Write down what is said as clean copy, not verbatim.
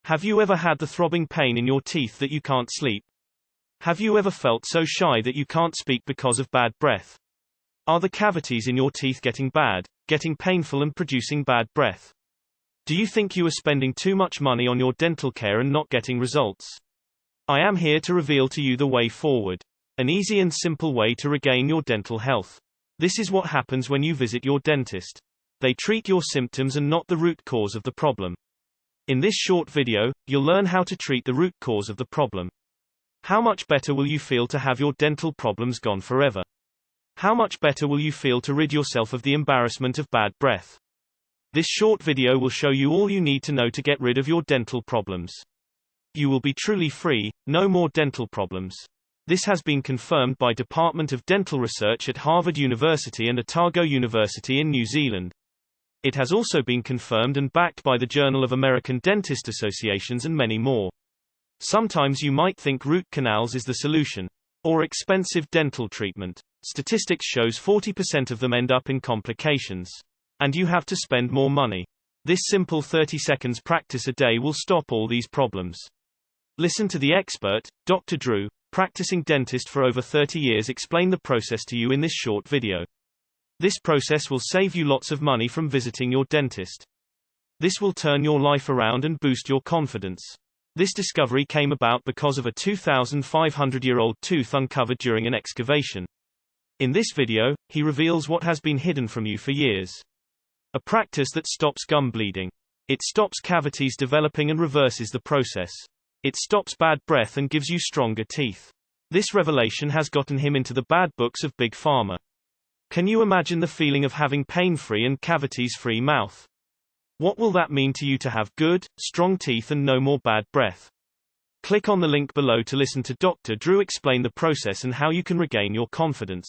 Have you ever had the throbbing pain in your teeth that you can't sleep? Have you ever felt so shy that you can't speak because of bad breath? Are the cavities in your teeth getting bad, getting painful and producing bad breath? Do you think you are spending too much money on your dental care and not getting results? I am here to reveal to you the way forward. An easy and simple way to regain your dental health. This is what happens when you visit your dentist. They treat your symptoms and not the root cause of the problem. In this short video, you'll learn how to treat the root cause of the problem. How much better will you feel to have your dental problems gone forever? How much better will you feel to rid yourself of the embarrassment of bad breath? This short video will show you all you need to know to get rid of your dental problems. You will be truly free, no more dental problems. This has been confirmed by Department of Dental Research at Harvard University and Otago University in New Zealand. It has also been confirmed and backed by the Journal of American Dentist Associations and many more. Sometimes you might think root canals is the solution. Or expensive dental treatment. Statistics shows 40% of them end up in complications. And you have to spend more money. This simple 30 seconds practice a day will stop all these problems. Listen to the expert, Dr. Drew, practicing dentist for over 30 years, explain the process to you in this short video. This process will save you lots of money from visiting your dentist. This will turn your life around and boost your confidence. This discovery came about because of a 2,500-year-old tooth uncovered during an excavation. In this video, he reveals what has been hidden from you for years. A practice that stops gum bleeding. It stops cavities developing and reverses the process. It stops bad breath and gives you stronger teeth. This revelation has gotten him into the bad books of Big Pharma. Can you imagine the feeling of having pain-free and cavities-free mouth? What will that mean to you to have good, strong teeth and no more bad breath? Click on the link below to listen to Dr. Drew explain the process and how you can regain your confidence.